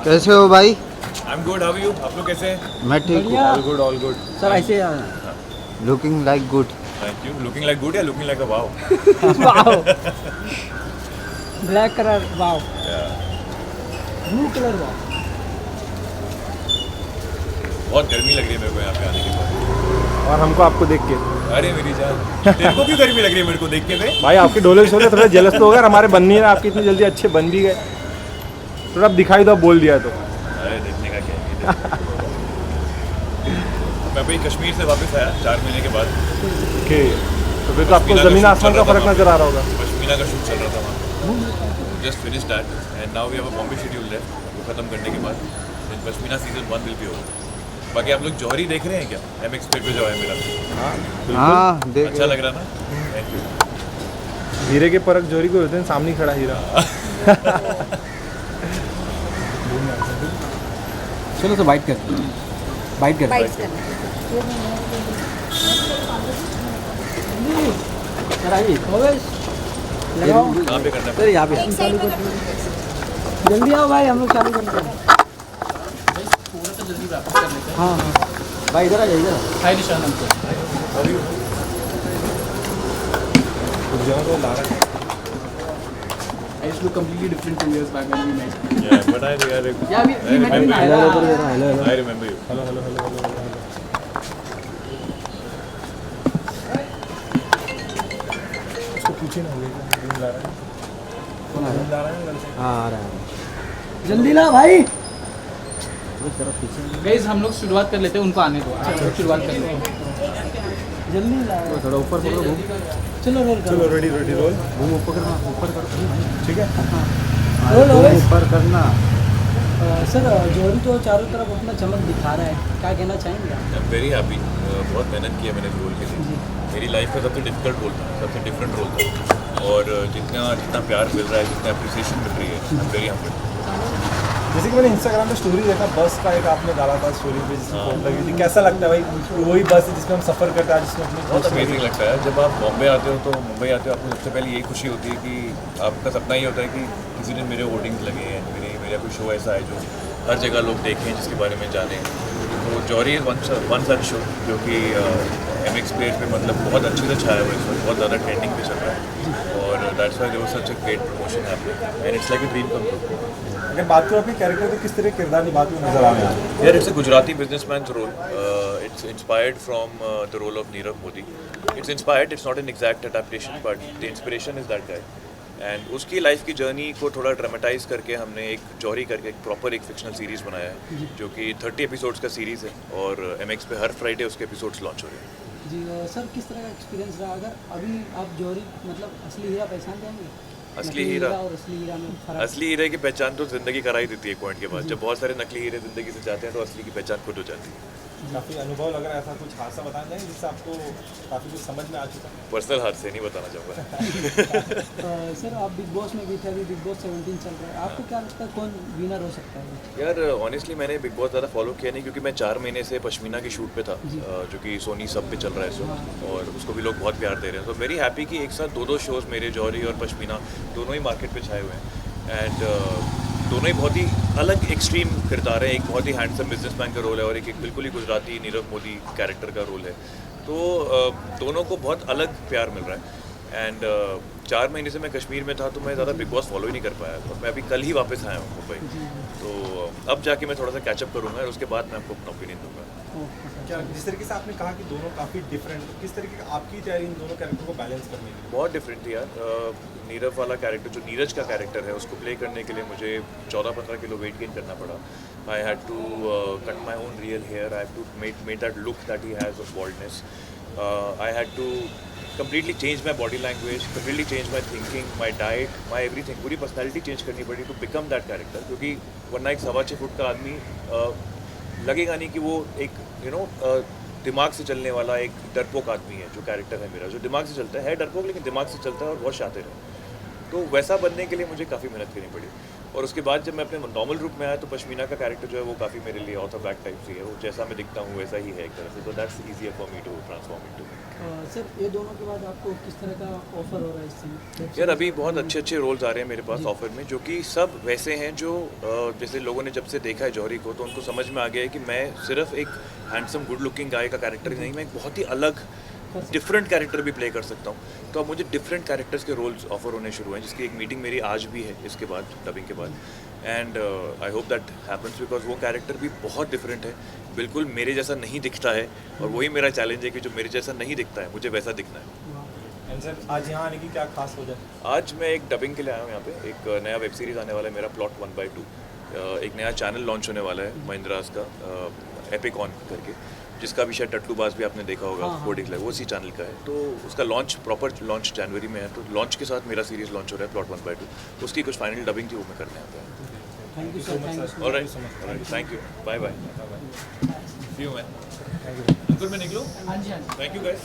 कैसे हो भाई? I am good, how are you? आप लोग कैसे हैं? मैं ठीक हूँ। All good. सर ऐसे looking like good. Thank you. Looking like good या looking like a wow? Wow, black colour wow, blue colour wow. बहुत गर्मी लग रही है मेरे को यहाँ पे आने के बाद। और हमको आपको देख के अरे मेरी जान, तेरे को क्यों गर्मी लग रही है मेरे को देख के? बे भाई आपके डोले शोले थोड़ा जेलस तो हो गया, हमारे बन नहीं रहा, आपके इतनी जल्दी अच्छे बन भी गए। थोड़ा अब दिखाई दो, बोल दिया तो। अरे देखने का क्या है। मैं भाई कश्मीर से वापस आया 4 महीने के बाद। ओके, तो फिर तो आपको ज़मीन आसमान का फर्क नजर आ रहा होगा। पश्मीना का शूट चल रहा था वहाँ। Just finish that and now we have a Bombay schedule है। वो खत्म करने के बाद Pashmina season 1 will be over. बाकी आप लोग जौहरी देख रहे हैं क्या? MX पे जो है मेरा। हाँ देख। अच्छा लग रहा ना? Thank you. हीरे के परख जोरी को होते हैं, सामने ही खड़ा हीरा। चलो तो बाइट कर, बाइट कर, बाइट्स करना। सर आइए लगाओ कहाँ पे करना है? सर, यहाँ पे एक साइड में कर दो। जल्दी आओ भाई, हम लोग चालू करते हैं। हाँ हाँ भाई, इधर आ जाइए, इधर हाय निशान हमको। I used to look completely different 2 years back when we met. Yeah, but I Yeah, we met in remember you. Naira. I remember you. Hello hello hello hello hello. उसको पूछे ना, हो गया नींद ला रहा है। कौन आ रहा है? नींद ला रहा है घर से। हाँ आ रहा है। जल्दी ला भाई। गाइस हम लोग शुरुआत कर लेते हैं, उनको आने दो। चलो शुरुआत कर लेते हैं। जल्दी ला, थोड़ा ऊपर पकड़ो, घूम। चलो रोल करो। चलो रेडी रेडी रोल। घूम ऊपर करना, ऊपर करो। ठीक है। Roll roll. ऊपर करना। सर जौहरी तो चारों तरफ अपना चमक दिखा रहा है, क्या कहना चाहेंगे आप? I am very happy. बहुत मेहनत की है मैंने रोल के लिए। मेरी लाइफ का सबसे डिफिकल्ट रोल था, सबसे डिफरेंट रोल था। और जितना प्यार मिल रहा है, जितना अप्रिसिएशन मिल रही है, आई एम वेरी हम्बल्ड। जैसे कि मैंने इंस्टाग्राम पे स्टोरी देखा, बस का एक आपने डाला था स्टोरी पे, जिसमें फोटो लगी थी। कैसा लगता है भाई, वही बस है जिसमें हम सफ़र करते हैं, जिसमें अपनी बहुत अमेजिंग लगता है जब आप बॉम्बे आते हो। तो मुंबई आते हो, आपको सबसे पहले यही खुशी होती है कि आपका सपना ये होता है कि किसी दिन मेरे होर्डिंग्स लगे हैं, मेरा कोई शो ऐसा है जो हर जगह लोग देखें, जिसके बारे में जानें। तो जौहरी वन सच शो जो कि MX पेज पे मतलब बहुत अच्छे से छाया हुआ है, इस वक्त बहुत ज़्यादा ट्रेंडिंग पे चल रहा है। और that's why there was such a great promotion happening and it's like a dream come true. अगर बात करो अपने कैरेक्टर तो किस तरह के किरदार निभाते हुए नजर आ रहे हैं? Here it's a Gujarati businessman's role. It's inspired from the role of Nirav Modi. It's inspired. It's not an exact adaptation, but the inspiration is that guy. And उसकी लाइफ की जर्नी को थोड़ा ड्रामेटाइज करके हमने एक जौहरी करके एक proper एक फिक्शनल सीरीज़ बनाया है, जो कि 30 एपिसोड्स का सीरीज़ है। और MX पे हर फ्राइडे उसके एपिसोड्स लॉन्च हो रहे हैं। जी सर, किस तरह का एक्सपीरियंस रहा? अगर अभी आप जौहरी मतलब असली हीरा पहचान जाएंगे? असली हीरा और असली हीरा में फर्क? असली हीरे की पहचान तो ज़िंदगी करा ही देती है एक पॉइंट के बाद। जब बहुत सारे नकली हीरे ज़िंदगी से जाते हैं तो असली की पहचान खुद हो जाती है। काफ़ी अनुभव लग रहा है, ऐसा कुछ हादसा बताना चाहिए जिससे आपको काफ़ी कुछ समझ में आ चुका है? पर्सनल हाथ से नहीं बताना चाहूँगा। सर आप बिग बॉस में भी थे, अभी बिग बॉस 17 चल रहा है, आपको क्या लगता है कौन विनर हो सकता है? यार ऑनेस्टली मैंने बिग बॉस ज़्यादा फॉलो किया नहीं, क्योंकि मैं 4 महीने से पश्मीना की शूट पे था, जो कि सोनी सब पे चल रहा है इस वक्त, और उसको भी लोग बहुत प्यार दे रहे हैं। तो वेरी हैप्पी कि एक साथ 2 शोज़ मेरे जौहरी और पश्मीना दोनों ही मार्केट पे छाए हुए हैं। एंड दोनों ही बहुत ही अलग एक्सट्रीम किरदार है। एक बहुत ही हैंडसम बिजनेसमैन का रोल है और एक बिल्कुल ही गुजराती नीरव मोदी कैरेक्टर का रोल है। तो दोनों को बहुत अलग प्यार मिल रहा है। एंड 4 महीने से मैं कश्मीर में था, तो मैं ज़्यादा बिग बॉस फॉलो ही नहीं कर पाया। और मैं अभी कल ही वापस आया हूँ मुंबई, तो अब जाके मैं थोड़ा सा कैचअप करूँगा और उसके बाद मैं आपको अपना ओपिनियन दूँगा। क्या जिस तरीके से आपने कहा कि दोनों काफ़ी डिफरेंट, तो किस तरीके की आपकी तैयारी इन दोनों कैरेक्टर को बैलेंस करने की? बहुत डिफरेंट थी यार। नीरव वाला कैरेक्टर जो नीरज का कैरेक्टर है, उसको प्ले करने के लिए मुझे 14-15 किलो वेट गेन करना पड़ा। I had to cut my own real hair, I have to make that look that he has of baldness. I had to completely change my body language, completely change my thinking, my diet, my everything, पूरी personality change करनी पड़ी to become that character. क्योंकि वरना एक 6.25 foot का आदमी लगेगा नहीं कि वो एक दिमाग से चलने वाला एक डरपोक आदमी है। जो कैरेक्टर है मेरा, जो दिमाग से चलता है डरपोक, लेकिन दिमाग से चलता है और बहुत शातिर है। तो वैसा बनने के लिए मुझे काफ़ी मेहनत करनी पड़ी। और उसके बाद जब मैं अपने नॉर्मल रूप में आया तो पश्मीना का कैरेक्टर जो है वो काफ़ी मेरे लिए ऑर्थो बैक टाइप से है, वो जैसा मैं दिखता हूँ वैसा ही है एक तरह से, तो that's easier for me to transform into. Sir ये दोनों के बाद आपको किस तरह का ऑफर हो रहा है इससे? यार अभी बहुत अच्छे अच्छे रोल्स आ रहे हैं मेरे पास ऑफर में, जो कि सब वैसे हैं जो जैसे लोगों ने जब से देखा है जौहरी को तो उनको समझ में आ गया है कि मैं सिर्फ एक हैंडसम गुड लुकिंग गाय का कैरेक्टर ही नहीं, मैं एक बहुत ही अलग डिफरेंट कैरेक्टर भी प्ले कर सकता हूँ। तो अब मुझे डिफरेंट कैरेक्टर्स के रोल्स ऑफर होने शुरू हैं, जिसकी एक मीटिंग मेरी आज भी है इसके बाद, डबिंग के बाद। And I hope that happens because वो कैरेक्टर भी बहुत डिफरेंट है, बिल्कुल मेरे जैसा नहीं दिखता है, और वही मेरा चैलेंज है कि जो मेरे जैसा नहीं दिखता है मुझे वैसा दिखना है। एंड सर आज यहाँ आने की क्या खास वजह? आज मैं एक डबिंग के लिए आया हूँ यहाँ पे, एक नया वेब सीरीज़ आने वाला है मेरा, प्लॉट 1/2। एक नया चैनल लॉन्च होने वाला है महिंद्रास का, एपिकॉन करके, जिसका भी शायद टट्टूबाज भी आपने देखा होगा, कोडिंग लाइव, वो उसी चैनल का है। तो उसका लॉन्च, प्रॉपर लॉन्च जनवरी में है, तो लॉन्च के साथ मेरा सीरीज़ लॉन्च हो रहा है प्लॉट 1/2, उसकी कुछ फाइनल डबिंग थी वो मैं करने आता है। Thank you sir, thank you. Alright, thank you, bye bye, see you man. Ankur मैं निकलूँ? हाँ जी, हाँ जी। Thank you guys.